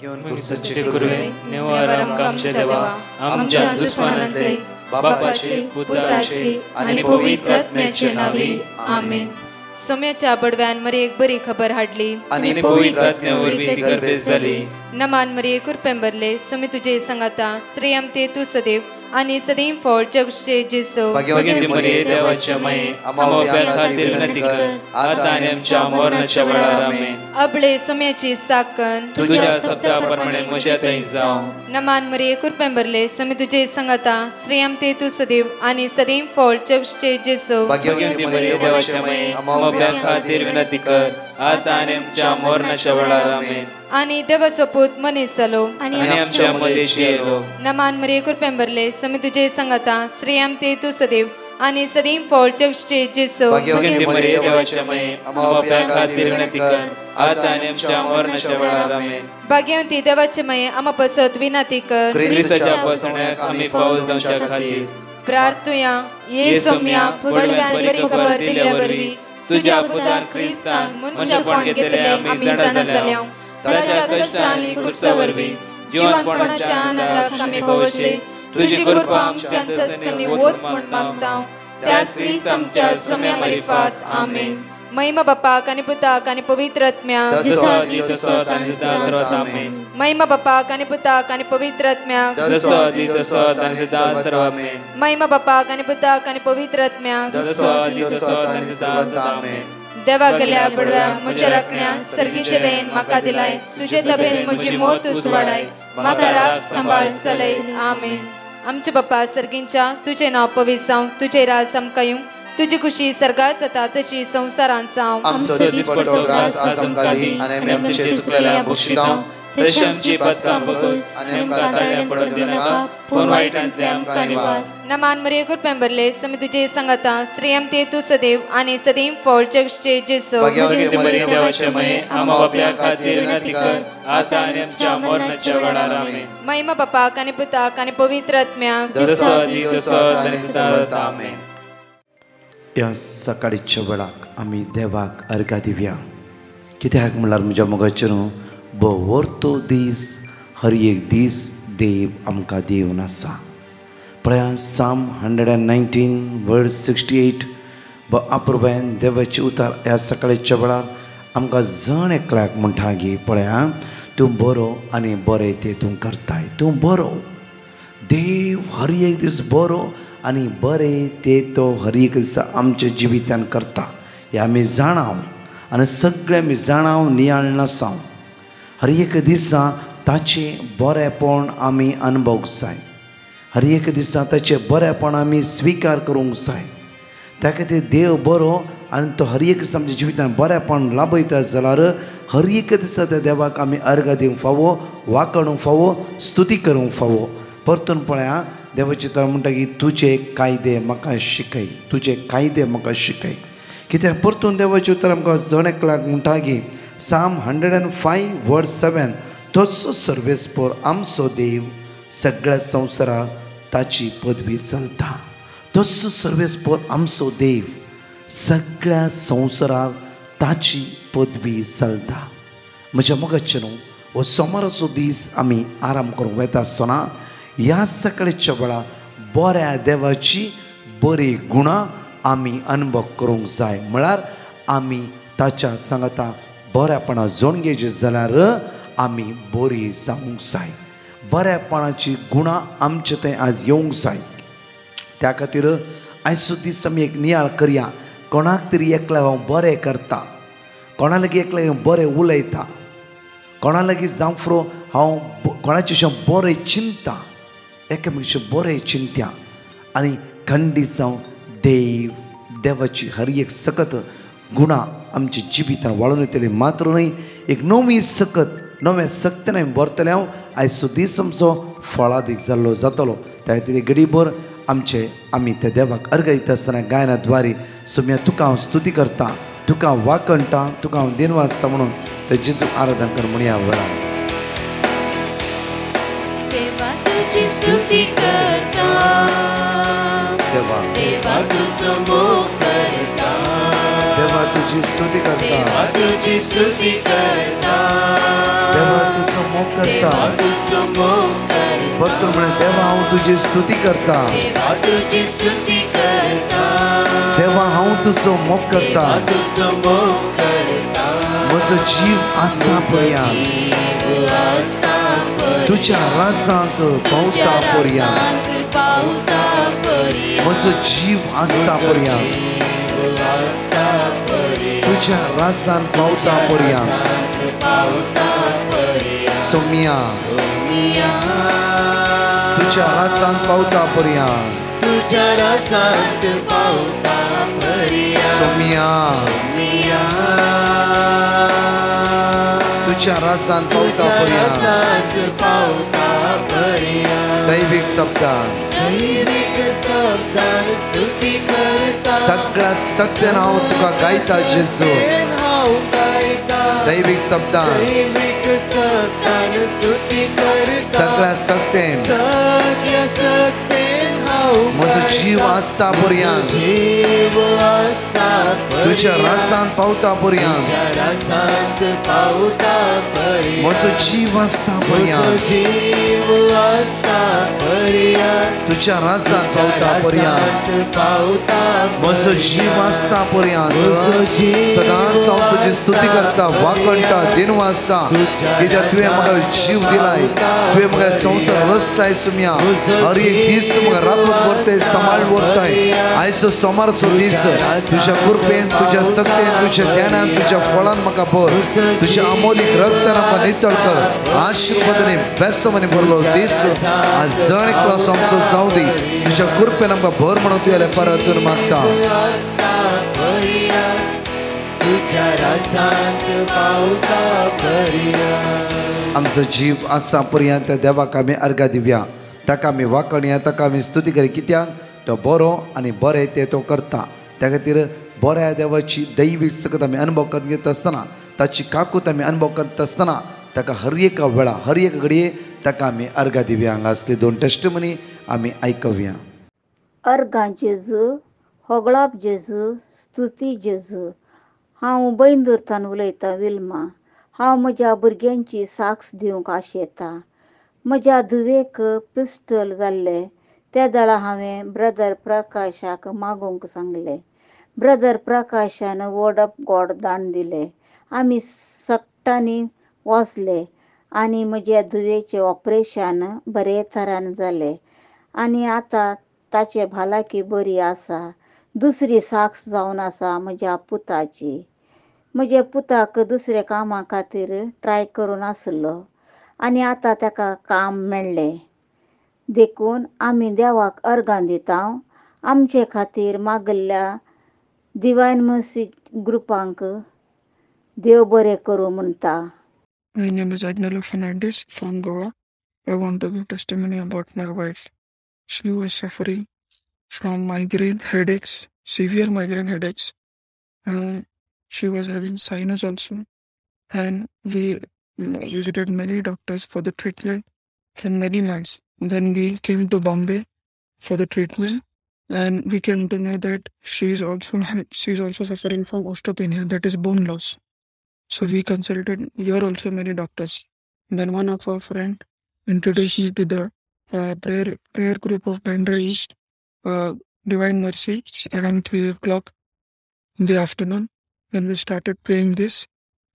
घेऊन कुर्सचे गुरुवे नेवारम आमचे देवा आमच्या दुश्मनांतले बापाचे पुत्राचे आणि पवित्र आत्म्याचे नावे आमेन. सोम्याच्या बडव्यान मरी एक बरी खबर हाडली आणि पवित्र आत्म्यावर ती गर्दी झाली. नमान मरी कुरपेंबरले सोमी तुझे संगाता श्रेयम ते तू सदैव आणि सदैव फळ जगचे जेसो. भाग्यवती मरिये देवाच्या माये आम्हा खातीर विनंती कर आता आणि आमच्या मरणाच्या वेळार आमेन. अबळे सोम्याची साकन तुझ्या शब्दाप्रमाणे म्हज्या थंय जावं. नमान मरी कुरपेंबरले सोमी तुझे संगाता श्रेयम ते तू सदैव आणि सदैव फळ जगचे जेसो. भाग्यवती मरिये देवाच्या माये आम्हा खातीर विनंती कर आता आणि आमच्या मरणाच्या वेळार आमेन. आणि देवाचो पूत मनीस जालो आणि आमच्या मध्येशी येलो. नमान मरी कुरपेंबरले सोमी तुझे संगाता श्रेयम ते तू सदैव आणि सदैव फळ जगचे जेसो. भाग्यवती मरिये देवाच्या माये आम्हा खातीर विनंती कर आता आणि आमच्या मरणाच्या वेळार आमेन. भाग्यवती देवाचे माये आम्हा पसत विनंती कर ख्रिस्ताच्या पसण्याक आम्ही पावस जावच्या खातीर प्रार्थुया. ये सोम्या बडव्यान बरी खबर दिल्या वरवी तुझ्या पुतान ख्रिस्तान मनशापण घेतले आम्ही जाणा जाल्या. ताच्या कष्टांनी कुर्सावरवी जीवनपणाच्या आनंदाक आम्ही पवसे तुझी कृपा आमच्या अंतस्करणी वोत म्हण मागता. त्याच ख्रिस्त आमच्या सोम्या मार्फत आमेन. महिमा बापाक आणि पुताक आणि पवित्र आत्म्याक महिमा बापाक आणि पुताक आणि पवित्र आत्म्याक महिमा बापाक आणि पुताक आणि पवित्र आत्म्याक देवा गेल्या बडव्या म्हज्या राखण्या सर्गीचे देन म्हाका दिलाय. तुझे तबेन म्हजी मोत उसवाडाय म्हाका राख सांबाळ चलय आमेन. आमचे बाप्पा सर्गींच्या तुझे नाव पवित्र जावं तुझे राज आमकां येवं तुझी खुशी सर्गात जाता तशी संसारांत जावं. आमचो दीस पडटो ग्रास आज आमकां दी आनी आमी आमचे चुकलेल्या बक्षितांव तशी आमची पदकां बगस आनी आमकां ताळ्यां पडत दिनाका पूण वायटांतले आमकां निवार. नमान मरिये कुरपेंबरले सोमी तुझे संगाता श्रेयम ते तू सदैव आणि सदैव फळ जगचे जेसो. भाग्यवती मरिये देवाचे माये आम्हा बाप्या खातीर विनंती कर आता आनी आमच्या मरणाच्या वेळार आमेन. महिमा बापाक आणि पुताक आणि पवित्र आत्म्याक जसो आदी तसो आनी सदांच आमेन. ह्या सकाळीच्या वेळाक आमी देवाक अर्घा दिवया. कित्याक म्हणल्यार म्हज्या मोगाचेर बवरतो दीस हर एक दीस देव आमकां दिवन आसा. पळया साम 119 वर्स 68 अपुर्बायन देवाचे उतार ह्या सकाळीच्या वेळार आमकां जण एकल्याक म्हणटा गे पळया तूं बरो आनी बरें तें तूं करताय. तूं बरो देव हर एक दीस बरो आनी बरें तें तो हर एक दिसा आमच्या जिवितान करता हें आमी जाणाव आनी सगळें आमी जाणाव नियाळ नासाव. हर एक दिसा ताचें बरेंपण आमी अनुभवूंक जाय. हर एक दिसा ताचें बरेंपण आमी स्विकार करूंक जाय. त्या खातीर देव बरो आनी तो हर एक दिसा आमच्या जिवितान बरेंपण लाभयता जाल्यार हर एक दिसा त्या देवाक आमी अर्घ दिवंक फावो वाकणूंक फावो स्तुती करूंक फावो. परतून पळया देवाचे तर म्हणटा की तुजे कायदे म्हाका शिकय तुजे कायदे म्हाका शिकय. कित्याक परतून देवाचे उतर आमकां जण एकल्याक म्हणटा की साम 105 वर्स 7 तोच सर्वेस्पर आमचो देव सगळ्या संवसाराक ताची पदवी चलता. तोच सर्वेस्पर आमचो देव सगळ्या संवसाराक ताची पदवी चलता. म्हज्या मोगाचेर हो सोमाराचो दीस आमी आराम करूंक वेता आसतना ह्या सकाळीच्या वेळार बऱ्या देवाची बरी गुणां आमी अनुभव करूंक जाय. म्हळ्यार आमी ताच्या सांगाता बऱ्यापणा जोडगे जाल्यार आमी बरी जावंक जाय. बऱ्यापणाची गुणां आमचे थंय आज येवंक जाय. त्या खातीर आयचो दीस आमी एक नियाळ करया. कोणाक तरी एकल्या हांव बरें करता, कोणा लागीं एकल्या बरें उलयता, कोणा लागीं जावं फुरो हांव कोणाचें बरें चिंता, एकामेकाचें बरें चिंत्या आनी खंडीत जावं देवाची हर एक सकत गुणां आमच्या जिवितान वाळून येतली. मात्र न्हय एक नवी सकत नवें सक्तीन आमी भरतले. हांव आयचो दीस आमचो फळादीक जाल्लो जातलो. त्या खातीर घडीभर आमी त्या देवाक अर्घ दिता आसतना गायनाद्वारे सोम्या तुका हांव स्तुती करता, तुका हांव वाकणटा, तुका हांव दिनवासता म्हणून ते जेजूक आराधना कर म्हणया. बरा देवा तुझी स्तुती करता, देवा देवा तुझो मोग करता, देवा तुझी तुझी स्तुती करता तुझी स्तुती करता देवा तुझो मोग करता तुझो मोग करता भरपूर म्हणे देवा हांव तुझी स्तुती करता तुझी स्तुती करता देवा हांव तुझो मोग करता तुझो मोग करता म्हजो जीव आस्था पर्यंत तुझ्या राजांत पावता पर्यंत म्हजो जीव आस्था पर्यंत तुझ्या राजांत पावता पर्यंत सोम्या तुझ्या राजांत पावता पर्यंत तुझ्या राजांत पावता पर्यंत सोम्या तुझ्या राजांत पावता पर्यंत दैविक शब्दान स्तुती करता सगळ्या सत्यान हांव तुका गायता जेजू दैविक शब्दान स्तुती करता सगळ्या सत्तेन म्हजो जीव आसता पर्यंत तुझ्या राजांत पावता पर्यंत म्हजो जीव आसता पर्यंत तुझ्या राजांत पावता पर्यंत म्हजो जीव आसता पर्यंत सदांच हांव तुजी स्तुती करता वाकणटा दिन वाजता कित्याक तुवें म्हाका जीव दिलाय तुवें म्हाका संवसार रचलाय सुम्या हर एक दीस तूं म्हाका राखून व्हरताय सांबाळ व्हरताय आयचो सोमारचो दीस तुज्या कृपेन तुज्या सत्तेन तुज्या ज्ञानान तुज्या फळान म्हाका भर तुज्या अमोलीक रक्तान म्हाका नितळ कर आशिर्वादांनी बेस्तमांनी भरलो दीस आज जण एकलो आमचो जावं दी तुज्या कृपेन आमकां भर म्हणून तुवें परतून मागता आमचो जीव आसा पर्यंत देवाक आमी अर्घा दिवया ताका आमी वाकणया ताका आमी स्तुती करी कित्याक तो बरो आनी बरें तें तो करता त्या खातीर बऱ्या देवाची दैवीक सकत आमी अनुभव करून घेत आसतना ताची काकूत आमी अनुभव करता आसतना ताका हर एक वेळा हर एक घडये ताका आमी अर्घा दिवया हांगा असली 2 टेस्टमनी आमी आयकवया. अर्घा जेजू होगळाप जेजू स्तुती जेजू हांव बैंदूरतान उलयतां विल्मा हांव म्हज्या भुरग्यांची साक्ष दिवंक आशेतां म्हज्या धुवेक पिस्टल जाल्ले त्या दाळा हांवें ब्रदर प्रकाशाक मागूंक सांगलें ब्रदर प्रकाशान वर्ड ऑफ गॉड दान दिलें आमी सकटांनी वचले आनी म्हज्या धुवेचें ऑपरेशन बरे तरान जालें आनी आतां ताचे भलायकी बरी आसा. दुसरी साक्ष जावन आसा म्हज्या पुताची म्हज्या पुताक दुसऱ्या कामा खातीर ट्राय करून आसलो आनी आतां ताका काम मेळ्ळें देखून आमी देवाक अर्गां दिता आमचे खातीर मागल्ल्या डिवायन मर्सी ग्रुपांक देव बरें करूं म्हणटा. My name is Agnello Fernandez from Goa. I want to give testimony about my wife. She was suffering from migraine headaches, severe migraine headaches. She was having sinus also. And we visited many doctors for the treatment for many months. Then we came to Bombay for the treatment. And we came to know that she is also suffering from osteopenia, that is bone loss. So we consulted here also many doctors. Then one of our friend introduced me to the prayer group of Bandra East, Divine Mercy, around 3 o'clock in the afternoon. Then we started praying this,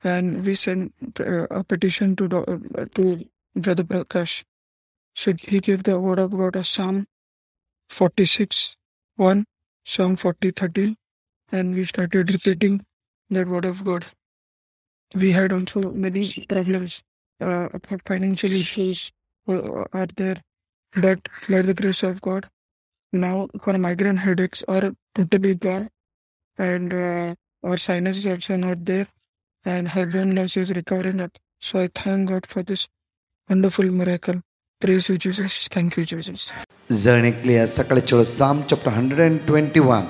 and we sent a petition to Brother Prakash. So he gave the word of God as Psalm 46:1, Psalm 40:13, and we started repeating that word of God. We had also many problems, financial issues are there, but by the grace of God, now our migraine headaches are totally gone, and our sinus is also not there, and her bone loss is recovering up. So I thank God for this wonderful miracle. Praise you, Jesus. Thank you, Jesus. जण एकली सकाळची साम chapter 121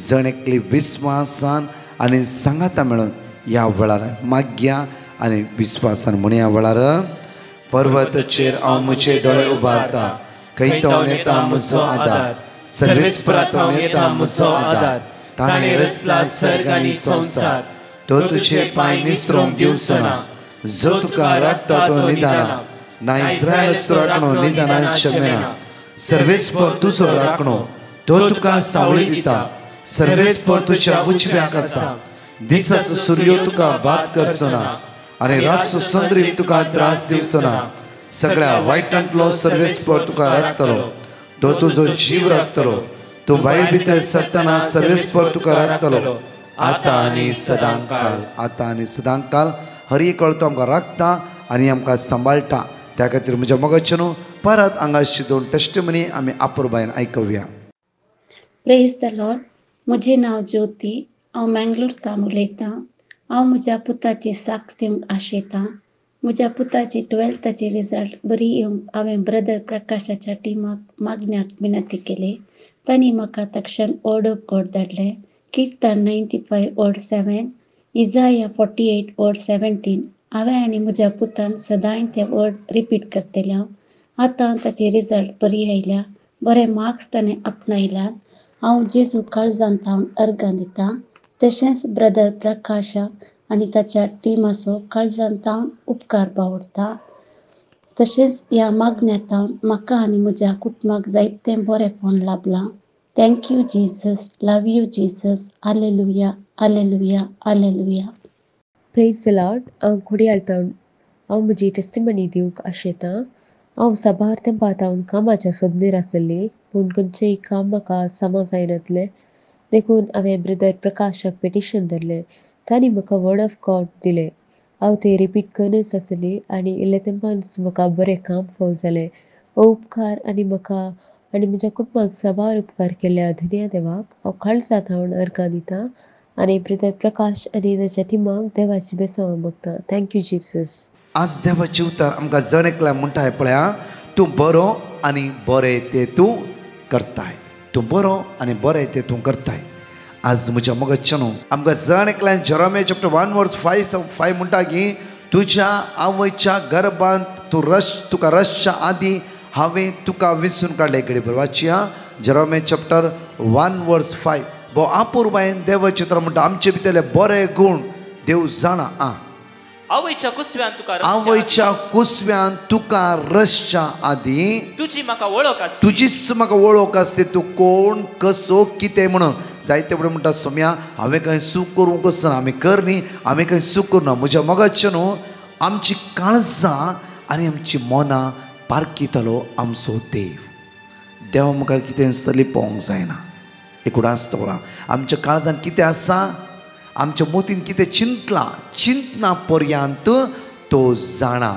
जण एकली विस्वासान आनी सांगाता मेळून ह्या वेळार माग्या आनी विस्वासान म्हण ह्या वेळार पर्वतचेर हांव म्हजे दोळे उबारता खंयतो येता म्हजो आदार सर्वेस्परांतून येता म्हजो आदार ताणें रचला सर्ग आनी संवसार तो तुझे पांय निसरूंक दिवचो ना. जो तुका राखता तो निदाना, ना इस्रायलाचो राखणो निदानान शमेना. सर्वेस्पर तुजो राखणो, तो तुका सावळी दिता. सर्वेस्पर तुज्या उजव्याक आसा. दिसाचो सूर्य तुका बाद करचो ना, आनी रातचो चंद्रीक तुका त्रास दिवचो ना. सगळ्या वायटांतलो सर्वेस्पर तुका राखतलो. तो तुजो जीव राखतलो. तूं भायर भितर सरतना सर्वेस्पर तुका राखतलो. आतां आनी सदांकाल, आतां आनी सदांकाल हर एक वेळ तो आमकां राखता आनी आमकां सांबाळटा. त्या खातीर म्हज्या मोगाचे न्हू परत हांगाची 2 टेस्टिमनी आमी आपुरबायेन आयकुया. Praise the lord. म्हजें नांव ज्योती. हांव मँगलोरतान उलयतां. हांव म्हज्या पुताची साक्ष दिवंक आशेतां. म्हज्या पुताची 12th रिजल्ट बरी येवंक हांवें ब्रदर प्रकाशाच्या टिमाक मागण्याक विनंती केली. तांणी म्हाका तक्षण वर्ड ऑफ गॉड धाडलें. किर्तन 95 वर्ड 7, इजाया 48 वर्ड 17. हांवें आनी म्हज्या पुतान सदांय ते वर्ड रिपीट करतलें हांव. आतां ताची रिजल्ट बरी आयल्या. बरे मार्क्स ताणें आपणायल्यात. हांव जेजू काळजांत हांव अर्गां दितां. तशेंच ब्रदर प्रकाशाक आनी ताच्या टिमाचो काळजांत हांव उपकार बावडटां. तशेंच ह्या मागण्यांत म्हाका आनी म्हज्या कुटुंबाक जायतें बरें फळ लाभलां. Thank you Jesus. Love you Jesus. Hallelujah, hallelujah, hallelujah. Praise the lord. हांव खोडयाळतां. हांव म्हजी टेस्टिमनी दिवंक आशेतां. हांव साबार तेंपात हांव कामाच्या सोदनेर आसलें, पूण खंयचेंय काम म्हाका सामा जायनासलें. देखून हांवें ब्रदर प्रकाशाक पेटिशन धरलें. तांणी म्हाका वर्ड ऑफ गॉड दिलें. हांव तें रिपीट करूनच आसलें आनी इल्ल्या तेंपानच म्हाका बरें काम फावो जालें. हो उपकार आनी म्हाका आनी म्हज्या कुटुंबाक साबार उपकार केल्या धन्या देवाक हांव काळजांत हांव अर्गां दितां आनी ब्रदर प्रकाश आनी ताच्या टिमाक देवाची बेसांव मागतां. Thank you Jesus. आज देवाचें उतर आमकां जण एकल्याक म्हणटा पळया, तूं बरो आनी बरें तें तूं करताय. तूं बरो आनी बरें तें तूं करताय. आज म्हज्या मोगाचे न्हू आमकां जण एकल्यान जेरेमिया चॅप्टर 1 वर्स 5 म्हणटा की तुज्या आवयच्या गर्भांत तुका रसच्या आदी हांवें तुका विसरून काडलें. इकडे बरवाची जेरेमिया चॅप्टर 1 वर्स 5. भो आपुरबायेन देवाचें उतर म्हणटा आमचे भितरले बरे गूण देव जाणा. आवयच्या कुसव्यान तुका रसच्या आदी तुझी म्हाका वळख आसता. तुजीच म्हाका वळख आसता. तूं कोण कसो कितें म्हणून जायते फुडें म्हणटा सोम्या हांवें खंय सूख करूंक वचना. आमी कर न्ही, आमी खंय सूख करूना. म्हज्या मोगाचें न्हू आमची काळजां आनी आमची मनां पारखितलो आमचो देव. देवा मुखार कितें सलिपोवंक जायना. एक उडास दवरा. आमच्या काळजांत कितें आसा, आमच्या मोतीन कितें चिंतना पर्यंत तो जाणा.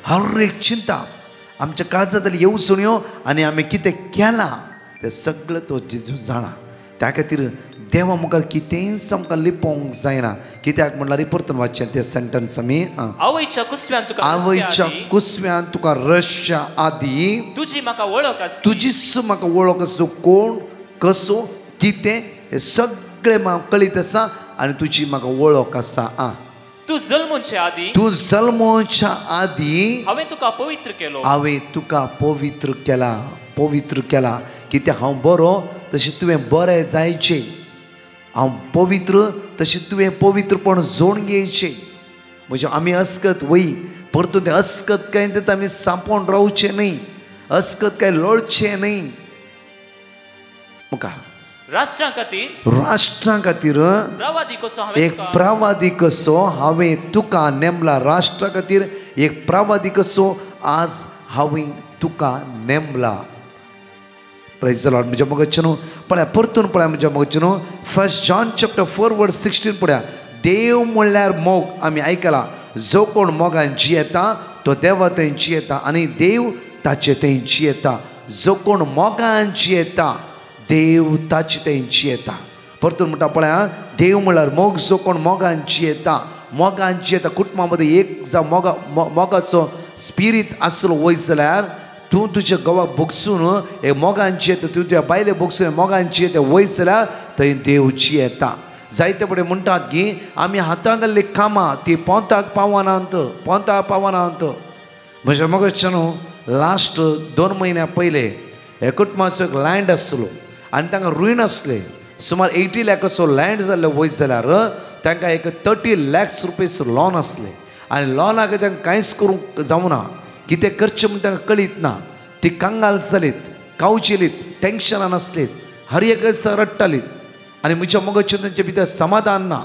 हर एक चिंता आमच्या काळजांतली येवसण्यो आनी आमी कितें केलां तें सगळें तो जेजू जाणा. त्या खातीर देवा मुखार कितेंच आमकां लिपोवंक जायना. कित्याक म्हणल्यार परतून वाचचें तें सेंटन्स आमी आवयच्या कुसव्यान तुका रसच्या आदी तुजी म्हाका वळख आसता. तुजीच म्हाका वळख आसा. कोण कसो कितें हें सगळें म्हाका कळीत आसा आनी तुजी म्हाका वळख आसा. तूं जल्मोच्या आदी हांवें तुका पवित्र केला. कित्याक हांव बरो तशें तुवें बरें जायचें. हांव पवित्र तशें तुवें पवित्रपण जोड घेवचें. म्हणजे आमी अस्कत वय परतून तें अस्कत काय तें आमी सांपोवन रावचें न्ही. अस्कत काय लोळचें न्ही. मुखार राष्ट्रां खातीर एक प्रवादी कसो हांवें तुका नेमला. राष्ट्रा खातीर एक प्रवादी कसो आज हांवें तुका नेमला. Praise the lord. म्हज्या मोगाचे न्हू पळया परतून पळया म्हज्या मोगाचे न्हू 1 जॉन चॅप्टर 4 वर्स 16 पळया. देव म्हणल्यार मोग आमी आयकलां. जो कोण मोगान जियेता तो देवा थंय जियेता आनी देव ताचे थंय जियेता. जो कोण मोगान जियेता देव ताचे थंय जियेता. परतून म्हणटा पळया देव म्हणल्यार मोग. जो कोण मोगान जियेता कुटुंबा मदीं एक जावं मोगाचो स्पिरीट आसलो वयस जाल्यार तूं तुज्या घोवाक भोगसून हे मोगान जियेता. तूं तुज्या बायले भोगसून मोगान जियेता वयस जाल्यार थंय देव जियेता. जायते फुडें म्हणटात की आमी हातां घाल्ली कामां ती पोंताक पावनात. म्हज्या मोगाचें न्हू लास्ट 2 म्हयन्या पयले हे कुटुंबाचो एक लँड आसलो आनी तांकां रुईन आसले. सुमार 80 लाखाचो लँड जाल्लो वयस जाल्यार तांकां एक 30 lakhs रुपीज लॉन असले आनी लॉनाक तांकां कांयच करूंक जावना, कितें करचें म्हूण तांकां कळीत ना. ती कांगाल जालीत, कावचिलीत, टेन्शनान आसलीत, हर एक रडटालीत आनी म्हज्या मगजचें तांचे भितर समाधान ना.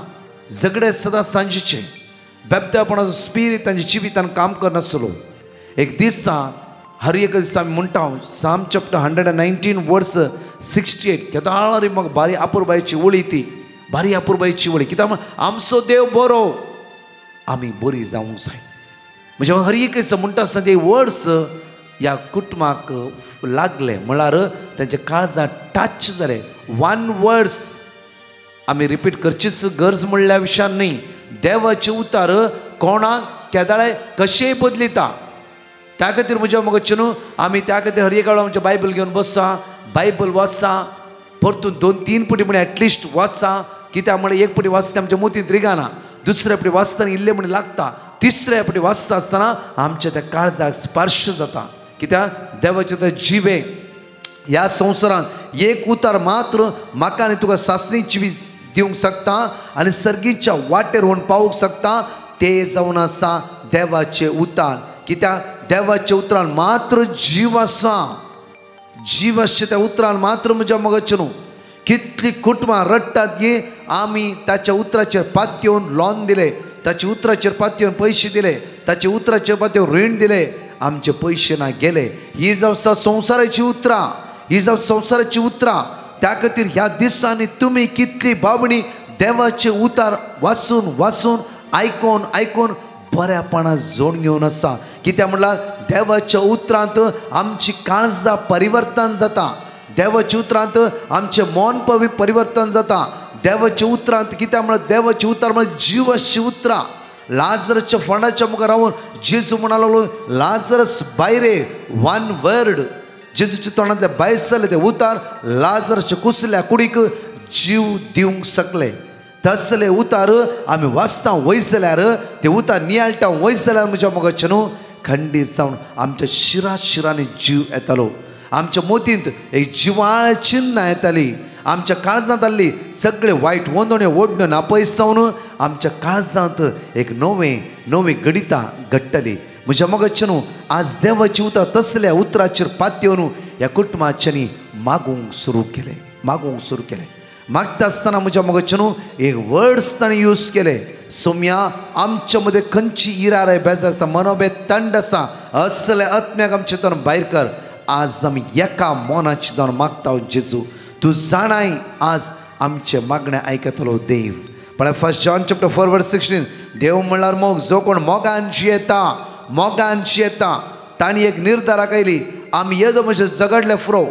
झगडे सदां सांजेचे, बेबद्यापणाचो स्पिरीट तांच्या जिवितान काम करनासलो. एक दिसा हर एक दिसा आमी म्हणटा साम चॅप्टर 119 वर्स 68 केदाळ रे म्हाका बारी आपुरबायेची ओळी ती बारी आपुरबायेची ओळी कित्याक आमचो देव बरो, आमी बरी जावंक जाय. म्हणजे हर एक दिसा म्हणटा आसतना ते वर्ड्स ह्या कुटुंबाक लागले, म्हळ्यार तांच्या काळजांत टच जाले. वन वर्ड्स आमी रिपीट करचीच गरज म्हणल्या विशयान न्ही. देवाचे उतार कोणाक केदाळे कशेय बदलिता. त्या खातीर म्हज्या मगजचे न्हू आमी त्या खातीर हर एक वेळा आमचें बायबल घेवन बसा, बायबल वाचा, परतून 2-3 पुटी म्हण एटलिस्ट वाचा. कित्याक म्हळ्यार एक पुटी वाचता आमच्या मोतींत रिगाना, दुसऱ्या पुटी वाचतना इल्लें म्हण लागता, तिसऱ्या पुटी वाचता आसतना आमच्या त्या काळजाक स्पर्श जाता. कित्याक देवाचे ते जिवे ह्या संवसारांत एक उतार मात्र म्हाका आनी तुका सासणीची बी दिवंक शकता आनी सर्गीच्या वाटेर व्हरून पावूंक शकता. ते जावन आसा देवाचे उतार. कित्याक देवाच्या उतरान मात्र जीव आसा. जीव आसचे त्या उतरान मात्र म्हज्या मगजचे न्हू. कितली कुटुंबां रडटात की आमी ताच्या उतराचेर पातयेवन लॉन दिले, ताच्या उतराचेर पातयेवन पयशे दिले, ताच्या उतराचेर पातयेवन रीण दिले, आमचे पयशे ना गेले. ही जावन संवसाराची उतरां, ही जावन संवसाराची उतरां. त्या खातीर ह्या दिसांनी तुमी कितली बाबणी देवाचे उतार वाचून वाचून आयकून आयकून बऱ्यापणान जोड घेवन आसा. कित्याक म्हणल्यार देवाच्या उतरांत आमची काळजां परिवर्तन जाता. देवाच्या उतरांत आमचें मन परिवर्तन जाता. देवाच्या उतरांत कित्याक म्हळ्यार देवाचे उतार म्हळ्यार जीव आसची उतरां. लाजरसच्या फोंडाच्या मुखार रावून जेजू म्हणा लागलो लाजरस भायरे, वन वर्ड जेजूच्या तोंडांतले भायर सरले ते उतार लाजरसच्या कुसल्या कुडीक जीव दिवंक शकले. तसले उतार आमी वाचता वयस जाल्यार ते उतार नियाळटा वयस जाल्यार म्हज्या मोगाचे न्हू खंडीत जावन आमच्या शिरांनी जीव येतालो. आमच्या मोतींत एक जिवाळ चिन्ह येताली. आमच्या काळजांत आसली सगळे वायट वंदोण्यो ओडण्यो नापयस जावन आमच्या काळजांत एक नवें गणितां घडटली. म्हज्या मोगाचे न्हू आज देवाची उतार तसल्या उतराचेर पातयेवन ह्या कुटुंबाच्यांनी मागूंक सुरू केलें. मागता आसतना म्हज्या मोगाचे न्हू एक वर्ड्स ताणें यूज केले. सोम्या आमच्या मदें खंयची इराय बेजार आसा, मनोभेद थंड आसा, असले आत्म्याक आमचे तोंड भायर कर. आज आमी एका मोनाची जावन मागता जेजू. तूं जाणाय आज आमचे मागणे आयकतलो देव. पण 1 John chapter 4 verse 16 देव म्हणल्यार मोग जो कोण मोगान जियेता ताणी एक निर्धाराक आयली आमी येदो म्हणजे झगडले फुरो.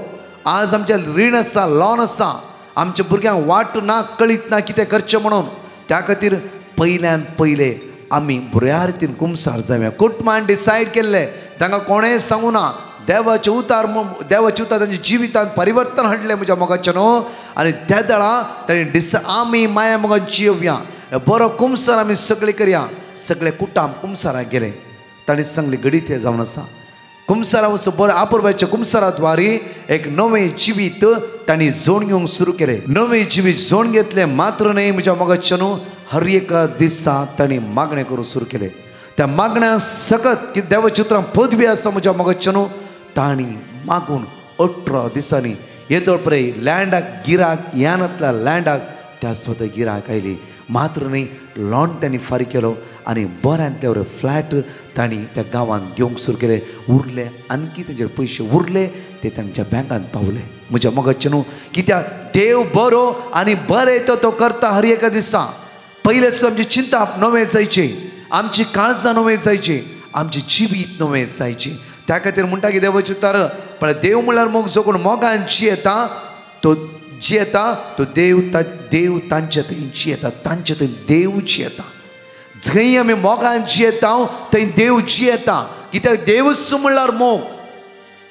आज आमचे रीण आसा, लॉन आसा, आमच्या भुरग्यांक वाट ना, कळीत ना कितें करचें म्हणून. त्या खातीर पयल्यान पयले आमी बऱ्या रितीन कुमसार जावया. कुटुंबान डिसायड केल्ले, तांकां कोणेंय सांगू ना. देवाचे उतार तांच्या जिवितांत परिवर्तन हाडलें म्हज्या मोगाचे न्हू. आनी त्या दळा ताणें आमी माया मोगान जियोवया, बरो कुमसार आमी सगळे करया. सगळे कुटाम कुमसाराक गेले. ताणें सांगलें घडीत हें जावन आसा. कुमसारा वचून बरो आपुरबायच्या कुमसारा द्वारी एक नवें जिवीत तांणी जोड घेवंक सुरू केलें. नवें जिवीत जोड घेतलें मात्र न्हय म्हज्या मोगाचे न्हू हर एका दिसा तांणी मागणें करूंक सुरू केलें. त्या मागण्या सकत की देवाच्या उतरां पदवी आसा म्हज्या मोगाचे न्हू तांणी मागून 18 दिसांनी येदोळ पळय लँडाक गिराक यानांतल्या लँडाक त्या स्वता गिराक आयली. मात्र न्ही लॉन तांणी फारीक केलो आनी बऱ्यांतले बरे फ्लॅट तांणी त्या गांवांत घेवंक सुरू केले. उरले आणकी तेंचेर पयशे उरले ते तांच्या बँकांत पावले. म्हज्या मोगाचे न्हू कित्याक देव बरो आनी बरें तो करता हर एका दिसा. पयले सुद्दां आमची चिंता नवें जायची, आमची काळजां नवें जायची, आमची जिवीत नवें जायची. त्या खातीर म्हणटा की देवाचे उतार पण देव म्हळ्यार मोग जो कोण मोगान जियेता तो देव तांचे थंय जियेता, तांचे थंय देव जियेता. जंय आमी मोगान जियेता थंय देव जियेता. कित्याक देवच म्हळ्यार मोग.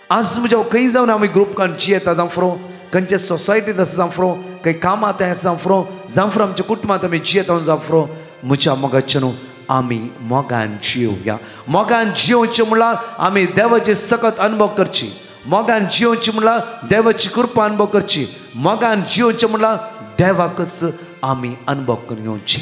आज म्हज्या खंय जावन आमी ग्रुपान जियेता जावं फुरो, खंयचे सोसायटींत आसा जावं फुरो, खंय कामांत आसा जावं फुरो, आमच्या कुटुंबांत आमी जियेता जावं फुरो. म्हज्या मोगाचे न्हू आमी मोगान जियोवया. मोगान जियोवचें म्हळ्यार आमी देवाचे सकत अनुभव करची. मोगान जियोवचें म्हळ्यार देवाची कृपा अनुभव करची. मोगान जियोवचें म्हळ्यार देवाकच आमी अनुभव करून घेवचें.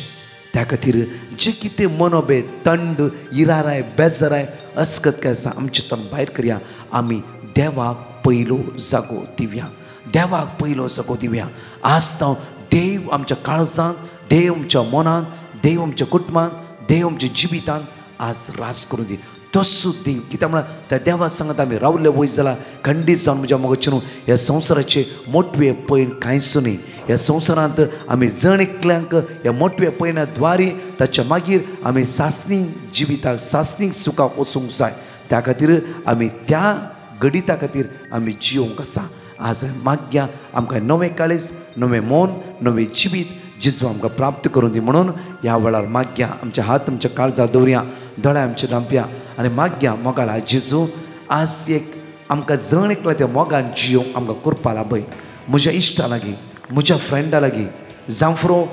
त्या खातीर जे कितें मनोबे तंड इराराय बेजाराय अस्कत काय आसा आमचेतून भायर करया. आमी देवाक पयलो जागो दिवया. देवाक पयलो जागो दिवया. आज जावन देव आमच्या काळजांत, देव आमच्या मनांत, देव आमच्या कुटुंबांत, देव आमच्या जिवितांत आज रास करूं दी. तसो देव कित्याक म्हळ्यार त्या देवा सांगत आमी रावले वयर जाल्यार खंडीत जावन म्हज्या मोगाचें न्हू ह्या संवसाराचे मोटवे पयण कांयच न्ही. ह्या संवसारांत आमी जण एकल्यांक ह्या मोटव्या पयण्या द्वारी ताच्या मागीर आमी सासणीक जिविताक सासणीक सुखाक वचूंक जाय. त्या खातीर आमी त्या गणिता खातीर आमी जिवंक आसा. आज मागया आमकां नवें काळीज, नवें मन, नवें जिवीत जेजू आमकां प्राप्त करून दी म्हणून ह्या वेळार मागया. आमचे हात आमच्या काळजार दवरया, दोळे आमचे धांपया आनी मागया मोगाळा जेजू आज एक आमकां जण एकल्या त्या मोगान जियोंक आमकां करपा लाभय. म्हज्या इश्टा लागीं, म्हज्या फ्रेंडा लागीं, जावं फुरो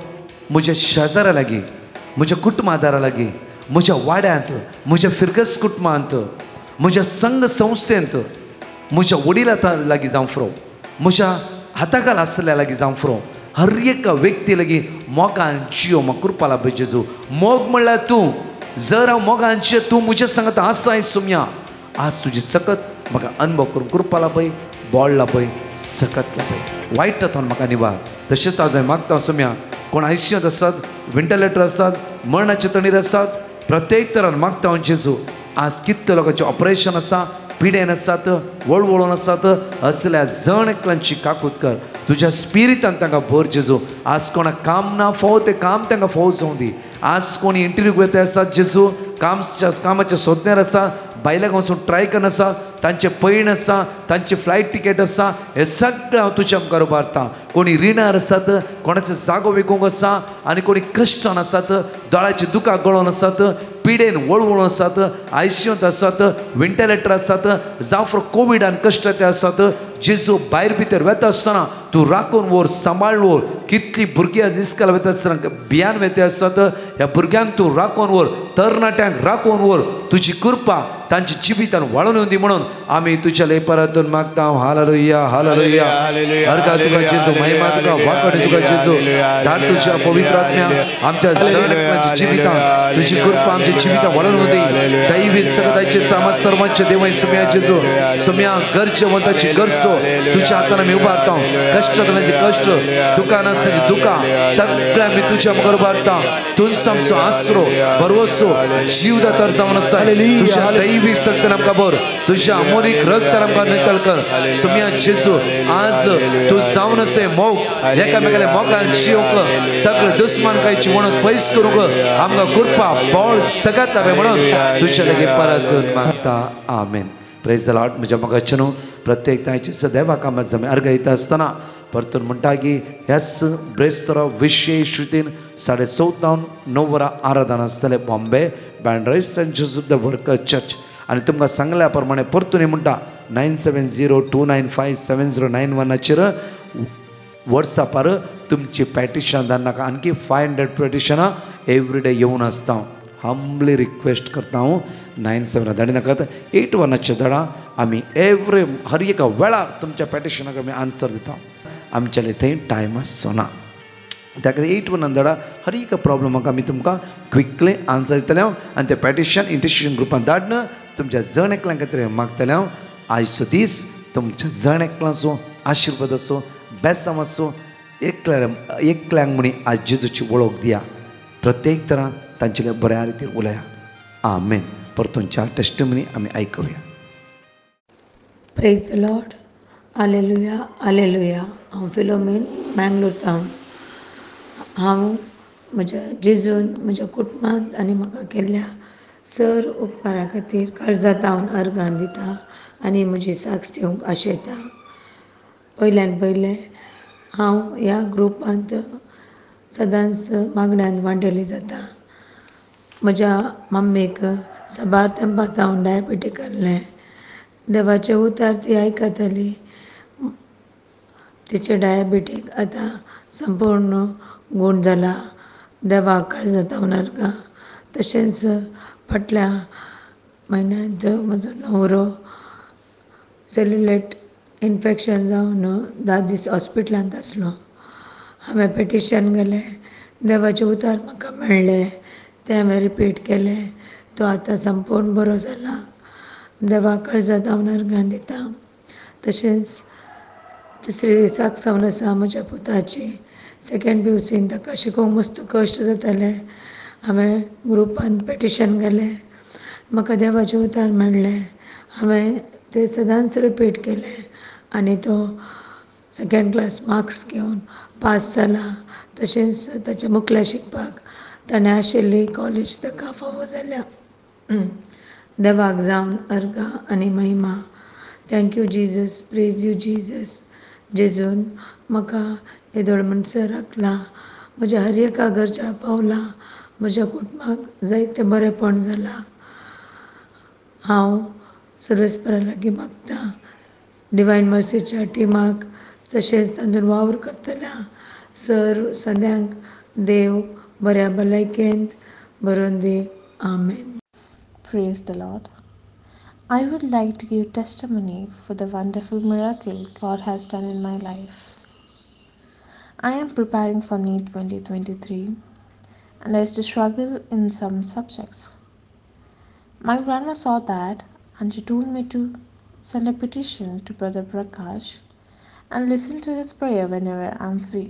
म्हज्या शेजाऱ्या लागीं, म्हज्या कुटुंबादारा लागीं, म्हज्या वाड्यांत, म्हज्या फिरगस कुटुंबांत, म्हज्या संघ संस्थेंत, म्हज्या वडिलां लागीं जावं फुरो, म्हज्या हाताखाल आसलेल्या लागीं जावं फुरो हर एका व्यक्ती लागीं मोगान जियो म्हाका करपा लाभय जेजू. मोग म्हणल्यार तूं. जर हांव मोगान जियें तूं म्हज्या सांगता आसाय सुम्या. आज तुजी सकत म्हाका अनुभव करून करपा लाभय, बोड लाभय, सकत लाभय. वायट तातूंत म्हाका निवार. तशेंच आज हांवें मागता सुम्या कोण आयसीयूंत आसात, व्हेंटिलेटर आसात, मरणाचे तणीर आसात, प्रत्येक तरान मागता हांव जेजू. आज कितले लोकांचें ऑपरेशन आसा, पिडेन आसात, वळवळून आसात, असल्या जण एकल्यांची काकूत कर. तुज्या स्पिरितान तांकां भर जेजू. आज कोणाक काम ना फोव तें काम तांकां फोव जावं दी. आज कोणी इंटरव्यूक वयता आसात जेजू, कामाच्या सोदण्यार आसा, भायल्याक वचून ट्राय करन आसा, तांचे पैण आसा, तांचे फ्लायट तिकेट आसा, हें सगळें हांव तुज्या मुखार उबारतां. कोणी रिणार आसात, कोणाचो जागो विकूंक आसा आनी कोणी कश्टान आसात, दोळ्याची दुकां गळोवन आसात, पिडेन वळवळून आसात, आयसीयूंत आसात, व्हेंटिलेटर आसात, जावं फॉर कोविडान कश्ट ते आसात. जेजू भायर भितर वेता आसतना तूं राखून व्हर, सांबाळ व्हर. कितलीं भुरगीं आज इस्काल वयता आसतना भियान वेते आसात, ह्या भुरग्यांक तूं राखून व्हर, तरणाट्यांक राखून व्हर. तुजी कृपा तांच्या जिवितान वाळून येवं दी म्हणून आमी तुज्या लेपरांतून मागता. Hallelujah, hallelujah. अर्घा तुका जेजू, महिमा तुका, वाकड तुका जेजू. धाड तुज्या पवित्र आत्म्या आमच्या सगळ्यांच्या जिवितान तुजी कृपा आमच्या जिवितान वाळून येवं दी. दैवी सगळ्याचे सामाज सर्वांचे देवय सुम्या जेजू. सुम्या गरजेवंताची गरजो तुज्या हातान आमी उबारता. कश्टांतल्याची कश्ट, दुकान आसल्याची दुकां सगळें आमी तुज्या मुखार उबारता. तुजो आमचो आसरो, भरवसो, जीवदातार जावन आसा. तुज्या दैवीक शक्तीन आमकां भर, तुज्या अमोलीक रगतान आमकां नितळ कर. सुम्या जेजू आज तूं जावन असे मोग एकामेकाल्या मोगान जियोंक सगळें दुस्मानकायेची वणत पयस करूंक आमकां कृपा बोळ सगळ्यात लाभे म्हणून तुज्या लागीं परतून मागता. आमेन. Praise the lord. म्हज्या मोगाचें न्हू प्रत्येक तांचे सदैवा कामात जमे अर्घ येता आसतना परतून म्हणटा की ह्याच ब्रेस्तर विशेष रितीन 14:30 वरां आराधना आसतलें बॉम्बे बँड्राईज Saint Joseph the worker church. आनी तुमकां सांगल्या प्रमाणे परतून म्हणटा 9702957091 वॉट्सॅपार तुमची पॅटिशन धाडनाका. आणखी 500 पॅटिशनां एवरीडे येवन आसता. हंबली रिक्वेस्ट करता हांव 97 धाडिनाकात 81 धाडा. आमी हर एका वेळार तुमच्या पॅटिशनाक आमी आन्सर दिता. आमच्या थंय टायम आसचो ना. त्या खातीर 81 धाडा. हर एक प्रॉब्लमाक आमी तुमकां क्विकली आन्सर दितले. आनी तें पॅटिशन इंटरसेशन ग्रुपान धाडन तुमच्या जण एकल्यां खातीर मागतले. आयचो दीस तुमच्या जण एकल्याचो आशिर्वाद आसूं, बेसांव आसूं. एकल्यांक म्हणी आज जेजूची वळख दिया. प्रत्येक तरां तांचे बऱ्या रितीन उलया. आमेन. परतून 4 टेस्टिमनी आमी आयकुया. Praise the lord. Hallelujah, hallelujah. हांव फिलोमेन, मँगलोर टावन. हांव म्हज्या जेजून म्हज्या कुटुंबांत आनी म्हाका केल्ल्या सर उपकारा खातीर काळजांत हांव अर्गां दिता आनी म्हजी साक्ष दिवंक आशेता. पयल्यान पयलें हांव ह्या ग्रुपांत सदांच मागण्यांत वांटेली जाता. म्हज्या मम्मेक साबार तेंपात हांव डायबेटीक आहलें. देवाचें उतार ती आयकताली. तिचे डायबेटीक आतां संपूर्ण गूण जाला. देवाक काळजांत हांव अर्गां. तशेंच फाटल्या म्हयन्यांत म्हजो न्हवरो सेल्युलायट इन्फेक्शन जावन 10 दीस हॉस्पिटलांत आसलो. हांवें पेटिशन गेलें देवाचे उतार म्हाका मेळ्ळे ते हांवें रिपीट केले. तो आतां संपूर्ण बरो जाला. देवाक काळजांत हांव अर्गां दितां. तशेंच तिसरे दिसाक सावन आसा म्हज्या पुताची सेकंड PUCन ताका शिकोवंक मस्त कश्ट जाताले. हांवें ग्रुपान पेटिशन केलें. म्हाका देवाचे उतार मेळ्ळे. हांवें ते सदांच रिपीट केले आनी तो सेकंड क्लास मार्क्स घेवन पास जाला. तशेंच ताच्या मुखल्या शिकपाक ताणें आशिल्ली कॉलेज ताका फावो जाल्या. देवाक जावन अर्गां आनी महिमा. Thank you Jesus, praise you Jesus. जेजून म्हाका येदोळ म्हणसर राखला. म्हज्या हर एका गरजा पावला. म्हज्या कुटुंबाक जायतें बरेंपण जालां. हांव सर्वेस्परा लागीं मागतां डिवायन मर्सीच्या टिमाक तशेंच तातूंत वावर करतल्या सर्व सद्यांक देव बऱ्या भलायकेंत भरून दी. आमेन. Praise the Lord. I would like to give testimony for the wonderful miracle God has done in my life. I am preparing for NEET 2023 and I used to struggle in some subjects. My grandma saw that and she told me to send a petition to Brother Prakash and listen to his prayer whenever I am free.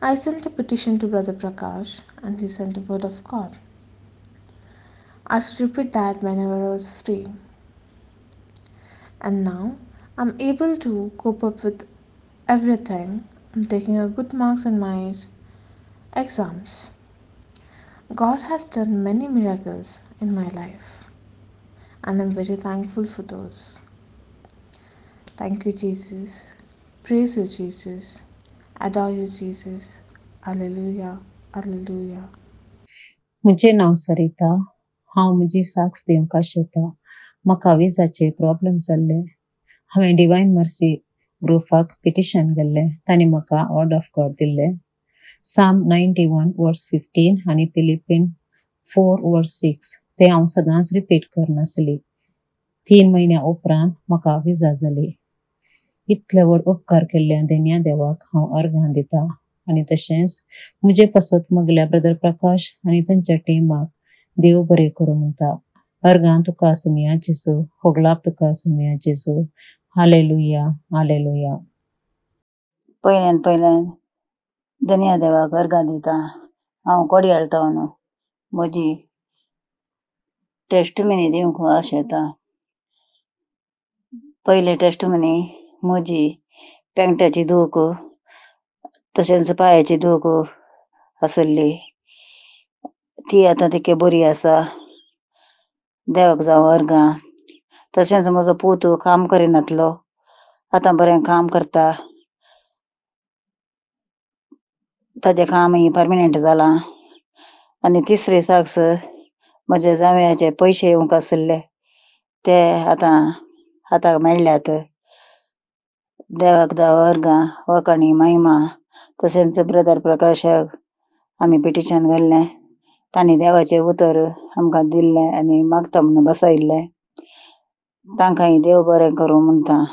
I sent a petition to Brother Prakash and he sent a word of God. I should repeat that whenever I was free. And now I'm able to cope up with everything. I'm taking a good marks in my exams. God has done many miracles in my life and I'm very thankful for those. Thank you, Jesus. Praise you, Jesus. Adore you, Jesus. Hallelujah. Hallelujah. म्हजें नांव सरिता. हांव म्हजी socks दिवंक आशेतां. म्हाका विजाचे problem जाल्ले. हांवें divine mercy ग्रुपाक petition केल्लें. तांणी म्हाका वर्ड ऑफ गॉड दिल्लें. साम 91 वर्स 15 आनी फिलिपीन 4 वर्स 6 ते हांव सदांच रिपीट करनासली. 3 म्हयन्या उपरांत म्हाका विजा जाली. इतले व्हड उपकार केल्ल्या देन्या देवाक हांव अर्गां दितां. आनी तशेंच म्हजे पासत मगल्या ब्रदर प्रकाश आनी तांच्या टिमाक देव बरें करूं म्हणटा. अर्गां तुका आसुमिया जेजू. होगलाप तुका आसुमिया जेजू. हालेलुया. हालेलुया. पयल्यान देन्या देवाक अर्गां दितां. हांव कोडयाळ टावन म्हजी टेस्टमनी दिवंक आशेतां. पयली टेस्टमनी म्हजी पेंगट्याची दूख तशेंच पांयाची दूख आसली. ती आतां तिके बरी आसा. देवाक जावं अर्गां. तशेंच म्हजो पूत काम करिनासलो. आतां बरें काम करता. ताजें कामय परमनंट जालां. आनी तिसरे साक्स म्हज्या जावयाचे पयशे येवंक आसले ते आतां मेळ्ळ्यात. देवाक जावं अर्गां वखाणी महिमा. तशेंच ब्रदर प्रकाशाक आमी पिटिशन घाल्लें. तांणी देवाचें उतर आमकां दिल्लें आनी मागता म्हणून बसयल्लें. तांकांय देव बरें करूं म्हणटा.